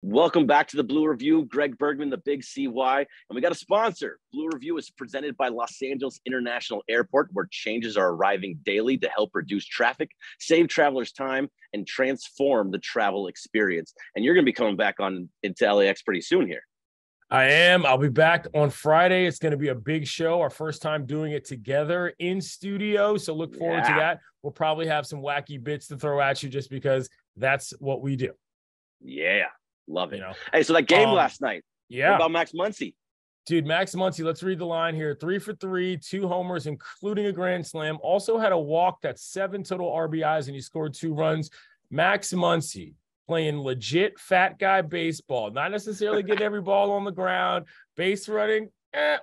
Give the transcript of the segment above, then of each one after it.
Welcome back to the Blue Review. Greg Bergman, the big CY. And we got a sponsor. Blue Review is presented by Los Angeles International Airport, where changes are arriving daily to help reduce traffic, save travelers time, and transform the travel experience. And you're going to be coming back on into LAX pretty soon here. I am. I'll be back on Friday. It's going to be a big show. Our first time doing it together in studio. So look forward to that. We'll probably have some wacky bits to throw at you just because that's what we do. Yeah. Love it. You know? Hey, so that game last night. Yeah. What about Max Muncy? Dude, Max Muncy, let's read the line here. 3 for 3, 2 homers, including a grand slam. Also had a walk. That's 7 total RBIs, and he scored 2 runs. Max Muncy playing legit fat guy baseball. Not necessarily getting every ball on the ground. Base running,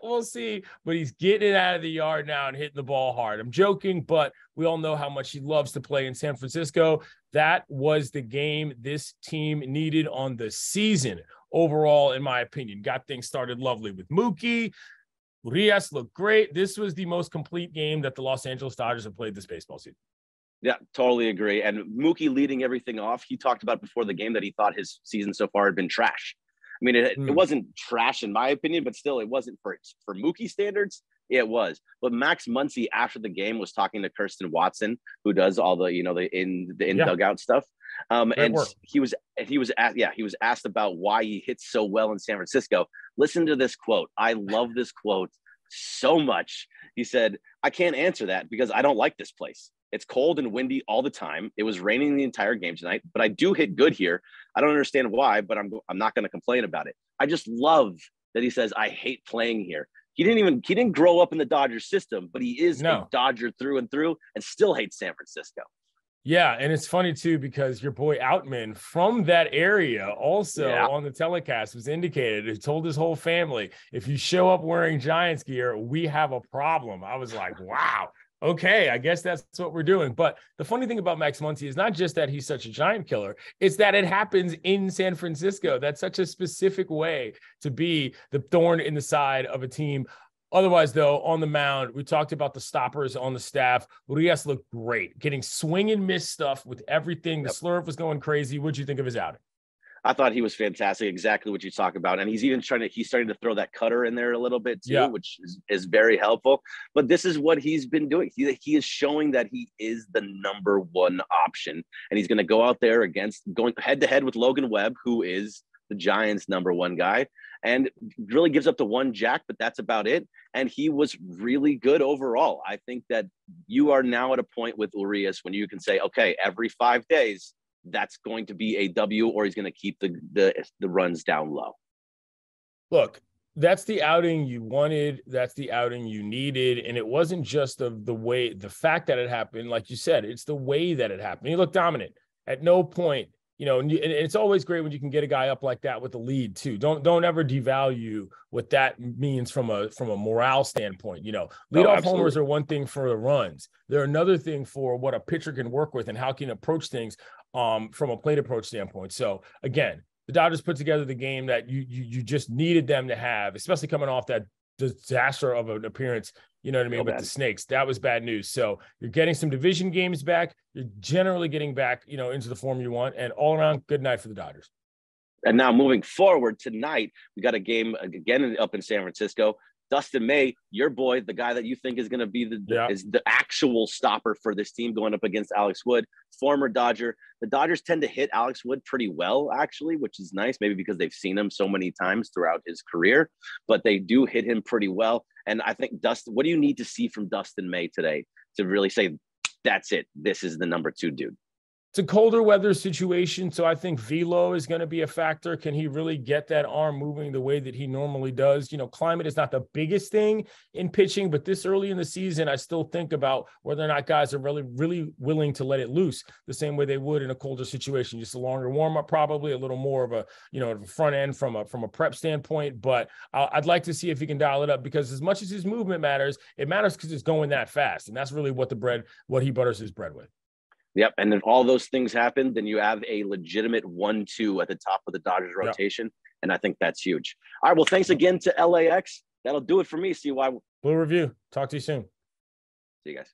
we'll see. But he's getting it out of the yard now and hitting the ball hard. I'm joking, but we all know how much he loves to play in San Francisco. That was the game this team needed on the season overall, in my opinion. Got things started lovely with Mookie. Urias looked great. This was the most complete game that the Los Angeles Dodgers have played this baseball season. Yeah, totally agree. And Mookie leading everything off. He talked about before the game that he thought his season so far had been trash. I mean, it wasn't trash in my opinion, but still, it wasn't for Mookie standards. It was. But Max Muncy after the game was talking to Kirsten Watson, who does all the the dugout stuff. And he was asked about why he hits so well in San Francisco. Listen to this quote. I love this quote so much. He said, "I can't answer that because I don't like this place. It's cold and windy all the time. It was raining the entire game tonight, but I do hit good here. I don't understand why, but I'm not going to complain about it." I just love that he says, "I hate playing here." He didn't grow up in the Dodgers system, but he is a Dodger through and through and still hates San Francisco. Yeah, and it's funny, too, because your boy Outman from that area also on the telecast was indicated. He told his whole family, if you show up wearing Giants gear, we have a problem. I was like, wow. Okay, I guess that's what we're doing. But the funny thing about Max Muncy is not just that he's such a giant killer, it's that it happens in San Francisco. That's such a specific way to be the thorn in the side of a team. Otherwise, though, on the mound, we talked about the stoppers on the staff. Urias looked great, getting swing and miss stuff with everything. The slurve was going crazy. What'd you think of his outing? I thought he was fantastic, exactly what you talk about. And he's even starting to throw that cutter in there a little bit too, which is very helpful. But this is what he's been doing. He is showing that he is the number one option. And he's going to go out there going head to head with Logan Webb, who is the Giants' number one guy, and really gives up to one jack, but that's about it. And he was really good overall. I think that you are now at a point with Urias when you can say, okay, every 5 days, that's going to be a W, or he's going to keep the runs down low. Look, that's the outing you wanted. That's the outing you needed. And it wasn't just the fact that it happened. Like you said, it's the way that it happened. He looked dominant at no point. And it's always great when you can get a guy up like that with the lead too. Don't ever devalue what that means from a morale standpoint. Leadoff homers are one thing for the runs. They're another thing for what a pitcher can work with and how he can approach things from a plate approach standpoint. So again, the Dodgers put together the game that you just needed them to have, especially coming off that disaster of an appearance, with the Snakes. That was bad news. So you're getting some division games back. You're generally getting back, into the form you want, and all around good night for the Dodgers. And now moving forward tonight, we got a game again up in San Francisco. Dustin May, your boy, the guy that you think is going to be the actual stopper for this team, going up against Alex Wood, former Dodger. The Dodgers tend to hit Alex Wood pretty well, actually, which is nice, maybe because they've seen him so many times throughout his career, but they do hit him pretty well. And I think what do you need to see from Dustin May today to really say, that's it, this is the number 2 dude? It's a colder weather situation, so I think velo is going to be a factor. Can he really get that arm moving the way that he normally does? Climate is not the biggest thing in pitching, but this early in the season, I still think about whether or not guys are really, really willing to let it loose the same way they would in a colder situation. Just a longer warm-up, probably a little more of a front end from a prep standpoint. But I'd like to see if he can dial it up, because as much as his movement matters, it matters because it's going that fast, and that's really what he butters his bread with. Yep. And if all those things happen, then you have a legitimate 1-2 at the top of the Dodgers rotation. And I think that's huge. All right. Well, thanks again to LAX. That'll do it for me. CY. Blue Review. Talk to you soon. See you guys.